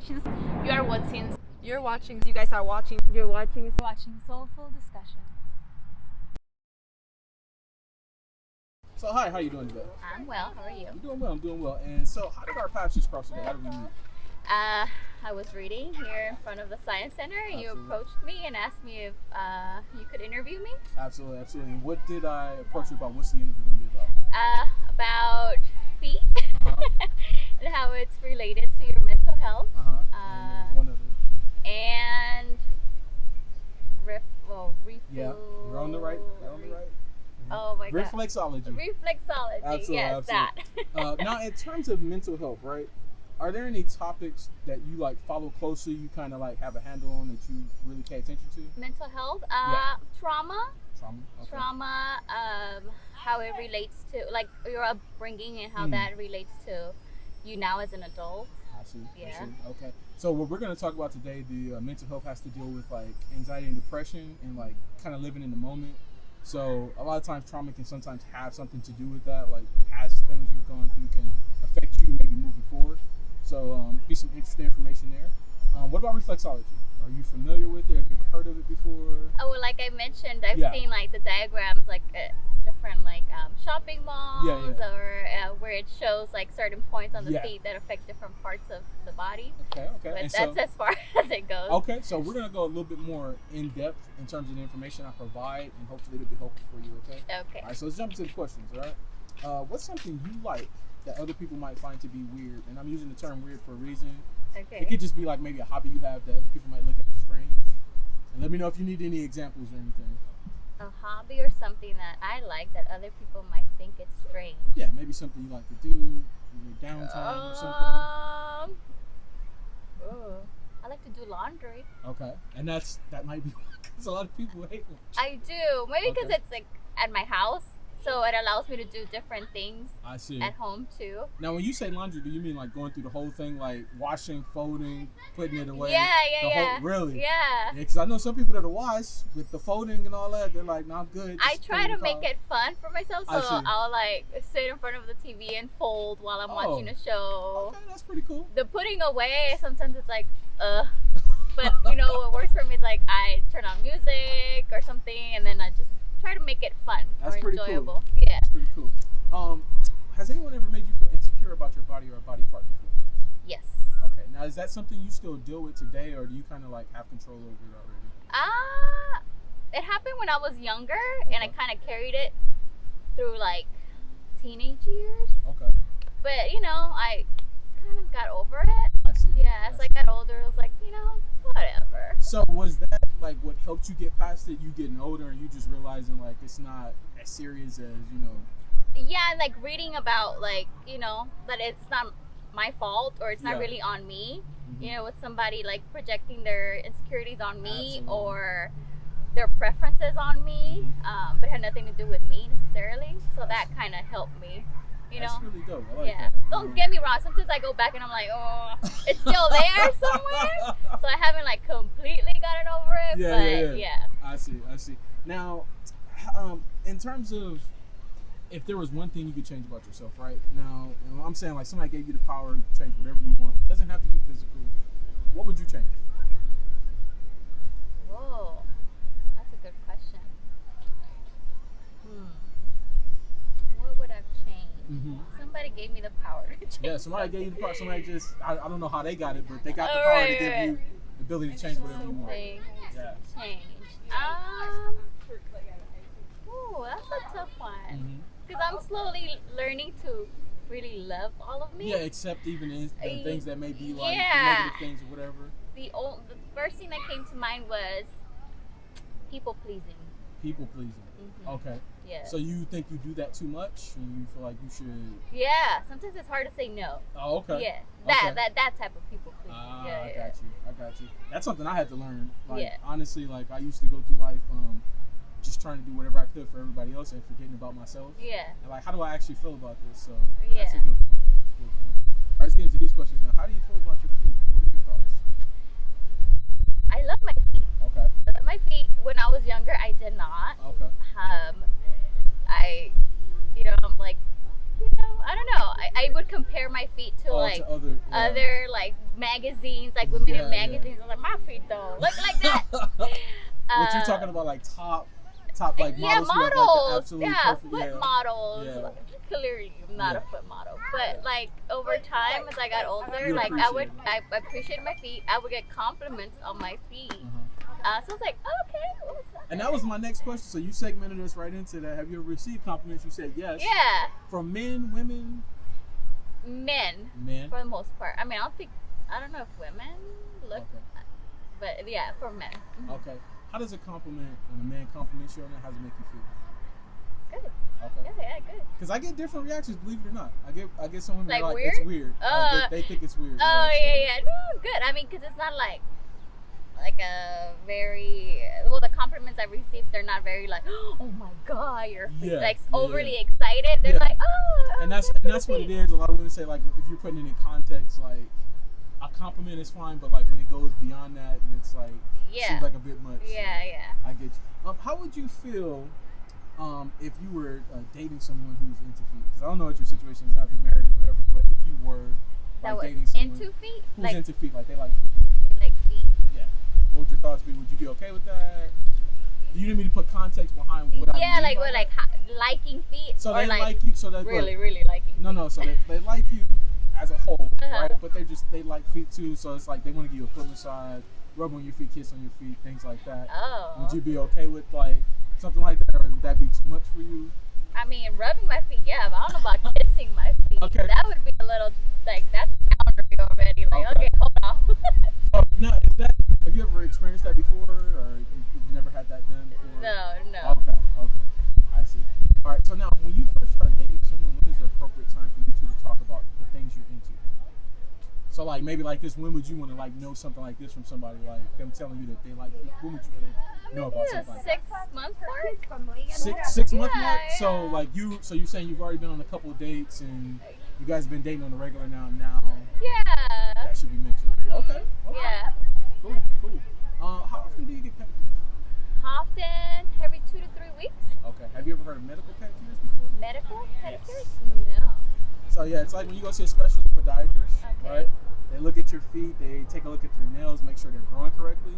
watching. You are watching. You're watching. You guys are watching. You're watching Soulful Discussion. So hi, how you doing today? I'm well. How are you? I'm doing well. I'm doing well. And so, how did our paths just cross today? How did we meet? I was reading here in front of the Science Center, and you approached me and asked me if you could interview me. Absolutely, absolutely. And what did I approach you about? What's the interview going to be about? About feet and how it's related to your mental health. And there's one other. And Yeah, you're on the right. You're on the right. Oh my God. Reflexology. Reflexology. Absolutely, yes, absolutely. that. Now, in terms of mental health, right? Are there any topics that you like follow closely? You kind of like have a handle on that you really pay attention to? Mental health. Trauma. Okay. Trauma. How it relates to like your upbringing and how that relates to you now as an adult. I see. Yeah. I see. Okay. So what we're going to talk about today, the mental health has to deal with like anxiety and depression and like kind of living in the moment. So a lot of times trauma can sometimes have something to do with that, like past things you've gone through can affect you maybe moving forward. So be some interesting information there. What about reflexology? Are you familiar with it? Have you ever heard of it before? Oh, well, like I mentioned, I've seen like the diagrams like different like shopping malls or where it shows like certain points on the feet that affect different parts of the body. Okay. But And that's as far as it goes. Okay, so we're going to go a little bit more in depth in terms of the information I provide, and hopefully it'll be helpful for you, okay? Okay. All right, so let's jump into the questions, all right? What's something you like that other people might find to be weird? And I'm using the term weird for a reason. Okay. It could just be like maybe a hobby you have that other people might look at as strange. And let me know if you need any examples or anything. A hobby or something that I like that other people might think it's strange. Yeah, maybe something you like to do in your downtime or something. I like to do laundry. Okay, and that might be because a lot of people hate laundry. I do. Maybe because it's like at my house. So it allows me to do different things at home too. Now, when you say laundry, do you mean like going through the whole thing, like washing, folding, putting it away? Yeah. Really? Yeah. Because I know some people that are wash with the folding and all that. They're like, "No, I'm good." I try to make it fun for myself, so I'll like sit in front of the TV and fold while I'm watching a show. Okay, that's pretty cool. The putting away, sometimes it's like, but you know what works for me is like I turn on music or something, and then I just try to make it fun or enjoyable. Cool. Yeah. That's pretty cool. Has anyone ever made you feel insecure about your body or a body part before? Yes. Okay. Now, is that something you still deal with today, or do you kind of like have control over it already? It happened when I was younger, and I kind of carried it through like teenage years. Okay. But you know, I kind of got over it. I see. Yeah. As I got older, I was like, you know, whatever. So was that like what helped you get past it? You getting older and you just realizing like it's not as serious as, you know? Yeah, like reading about like, you know, that it's not my fault or it's not really on me. Mm-hmm. You know, with somebody like projecting their insecurities on me or their preferences on me, but it had nothing to do with me necessarily. So that kind of helped me. You know? That's really dope. I like that. Don't get me wrong. Sometimes I go back and I'm like, oh, it's still there somewhere. So I haven't like completely gotten over it. Yeah. I see. Now, in terms of if there was one thing you could change about yourself, right? Now, I'm saying like somebody gave you the power to change whatever you want. It doesn't have to be physical. What would you change? Whoa, that's a good question. What would I've changed? Mm-hmm. Somebody gave me the power to change. Yeah, somebody gave you the power. Somebody just, I don't know how they got it, but they got the power to give you the ability to change whatever you want. Yeah. Change. Ooh, that's a tough one. Because I'm slowly learning to really love all of me. Yeah, except even the things that may be like the negative things or whatever. The first thing that came to mind was people pleasing. People pleasing. Mm-hmm. Okay. Yeah. So you think you do that too much, and you feel like you should? Yeah. Sometimes it's hard to say no. Oh, okay. Yeah. That type of people pleasing. I got you. That's something I had to learn. Like honestly, like I used to go through life just trying to do whatever I could for everybody else and forgetting about myself. Yeah. And like, how do I actually feel about this? So that's a good point. All right, let's get into these questions now. How do you feel about your feet? What are your thoughts? I love my feet. Okay. I love my feet. When I was younger, I did not. Okay. I, you know, I'm like I don't know. I would compare my feet to to other, other like magazines, like women Yeah, in magazines. I'm like, my feet don't look like that. What you're talking about, like top like models? Who have, like, the models. absolutely Yeah, perfect, foot models. Yeah. Clearly, I'm not a foot model, but like over time, as I got older, You like appreciate I appreciated my feet. I would get compliments on my feet. So I was like, oh, okay. What was that? And that was my next question. So you segmented us right into that. Have you ever received compliments? You said yes. Yeah. From men, women? Men. Men. For the most part. I mean, I don't know if women look, but yeah, for men. Okay. How does a compliment, when a man compliments you on that, how does it make you feel? Good. Okay. Yeah, good. Because I get different reactions, believe it or not. I get some women Like, like weird? it's weird. They think it's weird. Oh, yeah. No, good. I mean, because it's not like a very, well, the compliments I received, they're not very like, oh my god, you're overly excited. They're like, oh, and that's what it is. A lot of women say, like, if you're putting it in context, like, a compliment is fine, but like when it goes beyond that and it's like seems like a bit much. Yeah. I get you. How would you feel if you were dating someone who's into feet? Because I don't know what your situation is now, if you're married or whatever, but if you were dating someone into feet, who's into feet, like they like feet. Yeah. What would your thoughts be? Would you be okay with that? Do you need me to put context behind what I mean? Yeah, like what, like liking feet. So or they like you. So that really liking. No. So they like you as a whole, right? But they like feet too. So it's like they want to give you a foot massage, rub on your feet, kiss on your feet, things like that. Oh. Would you be okay with like something like that, or would that be too much for you? I mean, rubbing my feet, yeah, but I don't know about kissing my feet. Okay. That would be a little, like, that's a boundary already. Like, okay, hold on. So now, have you ever experienced that before, or you've never had that done before? No. Okay, I see. All right, so now, when you first start dating someone, when is the appropriate time for you two to talk about the things you're into? So, like, maybe like this, when would you want to, like, know something like this from somebody, like them telling you that they like you? When would you know about something like that? 6 month mark? 6 month Yeah, mark? yeah. So, like, you're saying you've already been on a couple of dates, and you guys have been dating on the regular now, Yeah. that should be mentioned. Okay. Yeah. Cool. How often do you get pedicures? Often, every 2 to 3 weeks. Okay. Have you ever heard of medical pedicures before? Medical pedicures? Yes. No. So yeah, it's like when you go see a specialist podiatrist, Okay. right? They look at your feet, they take a look at your nails, make sure they're growing correctly.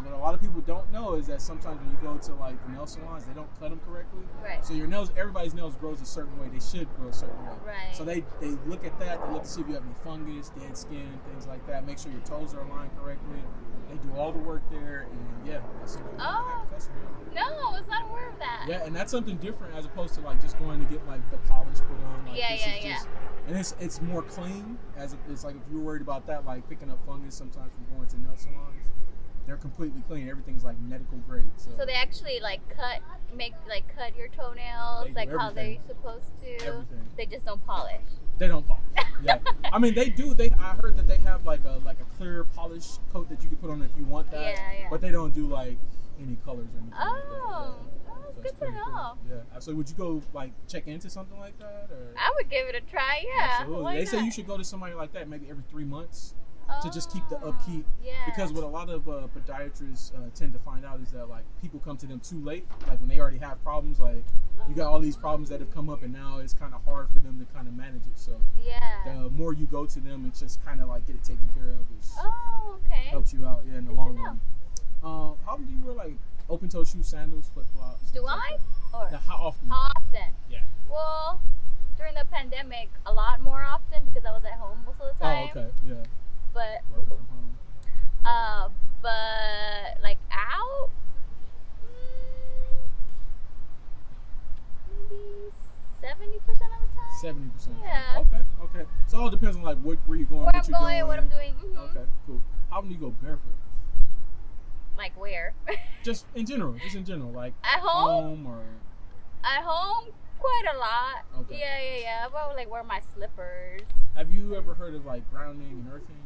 What a lot of people don't know is that sometimes when you go to like the nail salons, they don't cut them correctly. Right. So your nails, everybody's nails grows a certain way. They should grow a certain way. Right. So they look at that. They look to see if you have any fungus, dead skin, things like that. Make sure your toes are aligned correctly. They do all the work there, and yeah, that's something you have to customer. No, I was not aware of that. Yeah, and that's something different as opposed to like just going to get like the polish put on. Like, Yeah. And it's more clean. It's like if you're worried about that, like picking up fungus sometimes from going to nail salons. They're completely clean. Everything's like medical grade. So they actually like cut your toenails like how they're supposed to. Everything. They just don't polish. They don't polish. Yeah. I mean, they do. I heard that they have like a clear polish coat that you can put on if you want that. Yeah. But they don't do like any colors or anything. Oh, like that's so good to know. Cool. Yeah. Absolutely. Would you go like check into something like that, or? I would give it a try. Yeah. Absolutely. Why They not? say you should go to somebody like that maybe every 3 months. To just keep the upkeep, Yeah. because what a lot of podiatrists tend to find out is that like people come to them too late, like when they already have problems, like you got all these problems that have come up and now it's kind of hard for them to kind of manage it. So the more you go to them, it's just kind of like get it taken care of. Helps you out, in the long run. How often do you wear like open toe shoes, sandals, flip flops? Do I? Or now, how often? How often? Yeah. Well, during the pandemic, a lot more often because I was at home most of the time. Oh, okay, yeah. But Working from home. but like out, maybe 70% of the time. 70%. Yeah. Okay. So it all depends on like where you're going, Where what I'm you're going, doing. what I'm doing. Mm-hmm. Okay, cool. How often do you go barefoot? Like where? Just in general, like At home? or At home, quite a lot. Okay. Yeah. I probably like wear my slippers. have you ever heard of like grounding and earthing?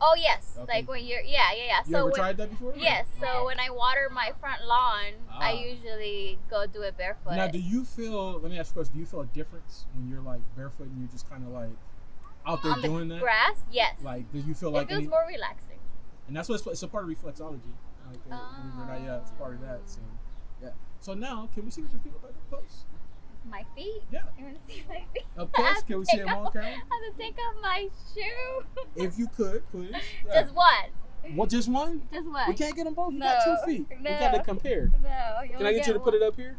Oh yes, Okay. like when you're yeah. You ever tried that before? Yes. So when I water my front lawn, I Ah. usually go do it barefoot. Now, do you feel? Let me ask you a question. Do you feel a difference when you're like barefoot and you're just kind of like out there on doing the that? grass? Yes. Like, do you feel it like feels more relaxing. And that's what it's a part of reflexology. Like, believe it or not, yeah, it's a part of that. So, yeah. So now, can we see what your feet look like up close? My feet? Yeah. You want to see my feet? Of course. Can we see them on camera? I have to take off my shoe. If you could, please. Yeah. Just one. What? Just one? Just one. We can't get them both. You No. got 2 feet. No. We got to compare. No. Can I get you to put it up here?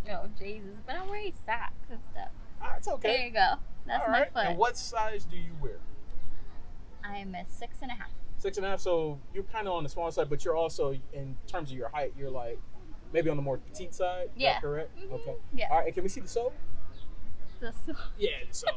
No, Jesus. But I'm wearing socks and stuff. It's okay. There you go. That's All my right. foot. And what size do you wear? I'm a 6.5. 6.5. So you're kind of on the small side, but you're also, in terms of your height, you're like maybe on the more petite side. Is that correct? Mm-hmm. Okay. Yeah. All right. And can we see the sole? Yeah, the sole.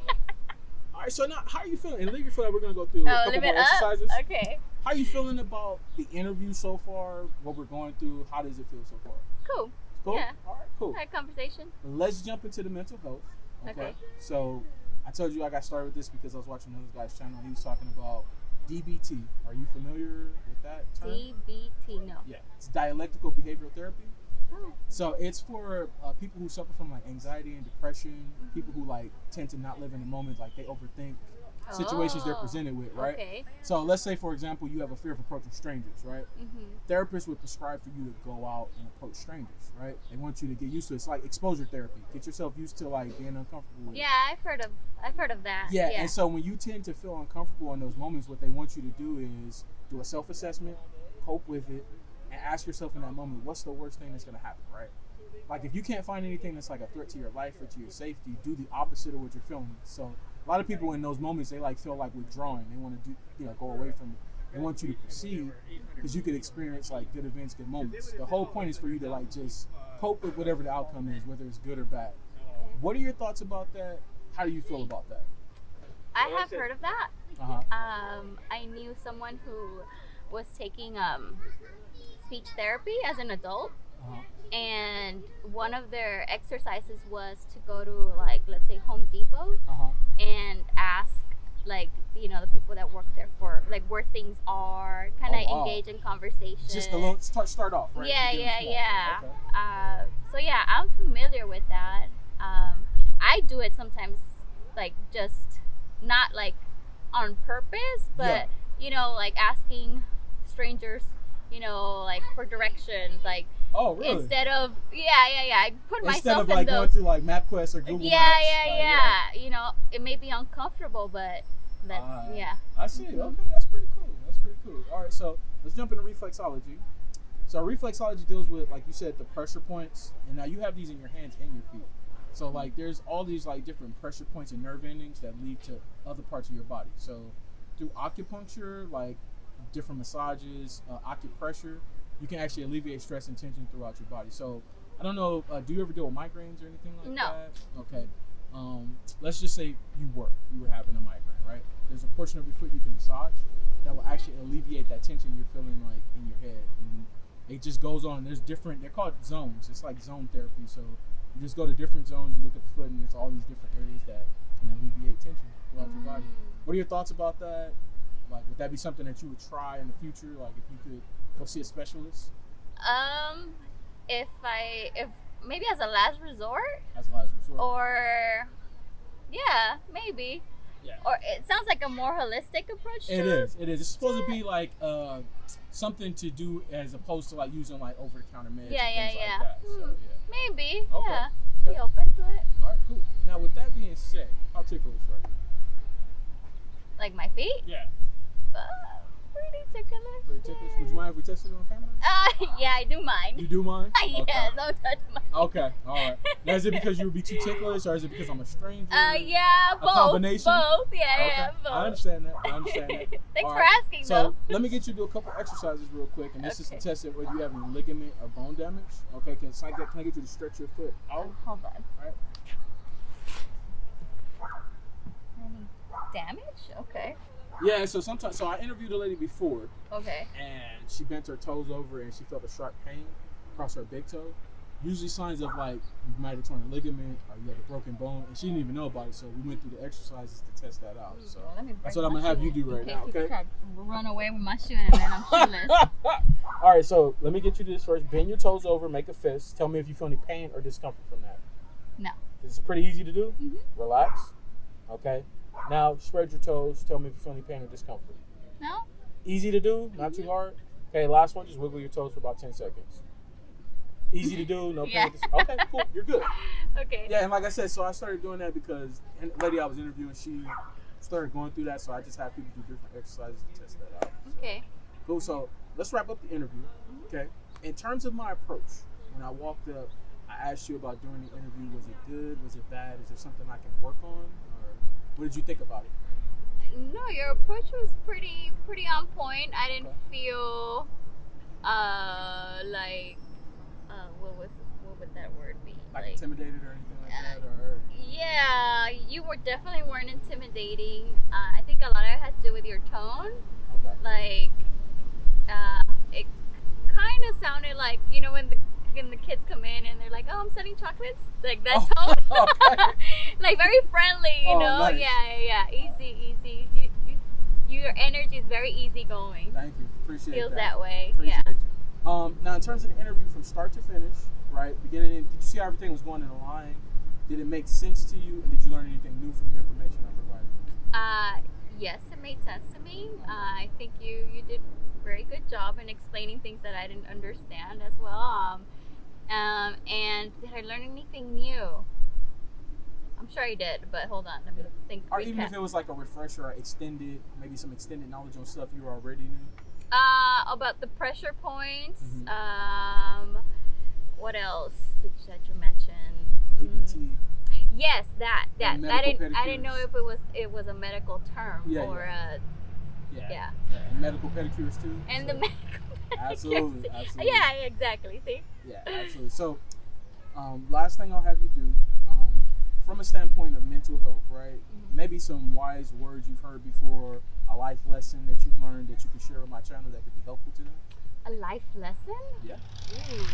All right. So now, how are you feeling? And leave your foot up. We're gonna go through a couple more exercises. Okay. How are you feeling about the interview so far? What we're going through? How does it feel so far? Cool. Cool. Yeah. All right. Cool. Had conversation. Let's jump into the mental health. Okay. So I told you I got started with this because I was watching another guy's channel. He was talking about DBT. Are you familiar with that term? DBT, no. Yeah. It's dialectical behavioral therapy. Oh. So it's for people who suffer from like anxiety and depression, people who like tend to not live in the moment, like they overthink situations they're presented with, right? Okay. So let's say, for example, you have a fear of approaching strangers, right? Mm-hmm. Therapists would prescribe for you to go out and approach strangers, right? They want you to get used to it. It's like exposure therapy. Get yourself used to like being uncomfortable with it. Yeah, I've heard of that. Yeah, and so when you tend to feel uncomfortable in those moments, what they want you to do is do a self-assessment, cope with it, and ask yourself in that moment, what's the worst thing that's going to happen, right? Like if you can't find anything that's like a threat to your life or to your safety, do the opposite of what you're feeling. So a lot of people in those moments, they like feel like withdrawing. They want to go away from it. They want you to proceed because you could experience like good events, good moments. The whole point is for you to like just cope with whatever the outcome is, whether it's good or bad. What are your thoughts about that? How do you feel about that? I have heard of that. Uh-huh. I knew someone who was taking speech therapy as an adult. Uh-huh. And one of their exercises was to go to like, let's say Home Depot Uh-huh. and ask like, the people that work there for like where things are, kind of engage in conversation. Just a little start off, right? Yeah. Okay. So yeah, I'm familiar with that. I do it sometimes, like just not like on purpose, but like asking strangers, like for directions, like. Oh, really? Instead of I put myself instead of in like those, going through like MapQuest or Google Maps. Yeah. It may be uncomfortable, but that's I see. Okay, that's pretty cool. All right, so let's jump into reflexology. So reflexology deals with, like you said, the pressure points, and now you have these in your hands and your feet. So like there's all these like different pressure points and nerve endings that lead to other parts of your body. So through acupuncture, like different massages, acupressure, you can actually alleviate stress and tension throughout your body. So I don't know, do you ever deal with migraines or anything like that? Okay. Let's just say you were having a migraine, right? There's a portion of your foot you can massage that will actually alleviate that tension you're feeling like in your head. And it just goes on. They're called zones. It's like zone therapy. So you just go to different zones, you look at the foot, and there's all these different areas that can alleviate tension throughout your body. What are your thoughts about that? Like, would that be something that you would try in the future? Like, if you could go see a specialist? If maybe as a last resort. Or, maybe. Yeah. Or it sounds like a more holistic approach to it. It is. It's supposed to be like something to do as opposed to like using like over-the-counter meds and things like that. So, maybe. Okay. Yeah. Be open to it. All right, cool. Now, with that being said, how ticklish are you? Like my feet? Yeah. Pretty ticklish. Pretty ticklish. Would you mind if we tested it on camera? Yeah, I do mind. You do mind? Yeah, Okay. don't touch my feet. Okay, all right. Now, is it because you would be too ticklish, or is it because I'm a stranger? Yeah, both. Combination? Both. Yeah, both. I understand that. Thanks All for right. asking, So though. let me get you to do a couple exercises real quick, and this is to Okay. test it whether you have any ligament or bone damage. Okay, can I get you to stretch your foot out? Hold on. All right. Any damage? Okay. Yeah, so I interviewed a lady before, Okay. and she bent her toes over, and she felt a sharp pain across her big toe. Usually signs of like you might have torn a ligament or you have a broken bone, and she didn't even know about it. So we went through the exercises to test that out. So that's what I'm gonna have you do right now. Okay. Try to run away with my shoe and then I'm shoeless. All right, so let me get you to this first. Bend your toes over, make a fist. Tell me if you feel any pain or discomfort from that. No. It's pretty easy to do. Mhm. Relax. Okay. Now spread your toes. Tell me if you feel any pain or discomfort. No. Easy to do, not too hard. Okay, last one. Just wiggle your toes for about 10 seconds. Easy to do, no pain. Yeah. Okay, cool. You're good. Okay. Yeah, and like I said, so I started doing that because the lady I was interviewing, she started going through that, so I just have people do different exercises to test that out. So. Okay. Cool. So let's wrap up the interview. Okay. In terms of my approach, when I walked up, I asked you about during the interview, was it good? Was it bad? Is there something I can work on? Or what did you think about it? No, your approach was pretty on point. I didn't feel like what would that word be? Like intimidated or anything like that? Or yeah, you definitely weren't intimidating. I think a lot of it had to do with your tone. okay. Like it kind of sounded like, you know, when the kids come in and they're like, oh, I'm selling chocolates, like that tone. Okay. Like very friendly, you know. Nice. Yeah, easy. Your energy is very easygoing. Thank you. Appreciate Feels that. that way. Appreciate Yeah. you. Now, in terms of the interview from start to finish, right, beginning, did you see how everything was going in a line? Did it make sense to you, and did you learn anything new from the information I provided? Yes, it made sense to me. I think you did a very good job in explaining things that I didn't understand as well. And did I learn anything new? I'm sure I did, but hold on, let me think. Or even if it was like a refresher or maybe some extended knowledge on stuff you already knew? About the pressure points. Mm-hmm. What else that you mentioned? DBT. Yes, that. And I medical didn't know if it was a medical term or Yeah. And medical pedicures too. And so. the medical pedicures. Absolutely. Yeah, exactly. See? Yeah, absolutely. So, last thing I'll have you do, from a standpoint of mental health, right? Mm-hmm. Maybe some wise words you've heard before, a life lesson that you've learned that you can share with my channel that could be helpful to them. A life lesson? Yeah. Ooh.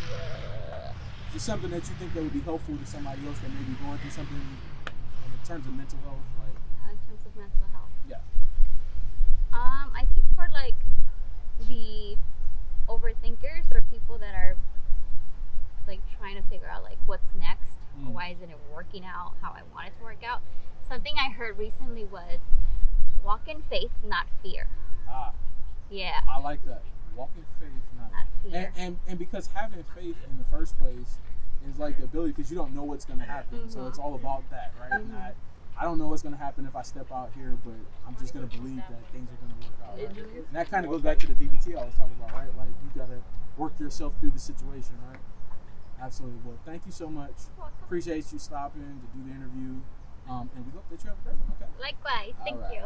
Just something that you think that would be helpful to somebody else that may be going through something in terms of mental health, like. In terms of mental health. Yeah. I think for like the overthinkers or people that are like trying to figure out like what's next, or why isn't it working out how I want it to work out, something I heard recently was walk in faith, not fear. Yeah. I like that. Walk in faith, not fear. And because having faith in the first place is like the ability, because you don't know what's going to happen. Mm-hmm. So it's all about that, right? Mm-hmm. I don't know what's going to happen if I step out here, but I'm just going to believe that things are going to work out. Right? Mm-hmm. And that kind of goes back to the DBT I was talking about, right? Like you got to work yourself through the situation, right? Absolutely. Well, thank you so much. Appreciate you stopping to do the interview. And we hope that you have a great one, okay? Likewise. Thank you.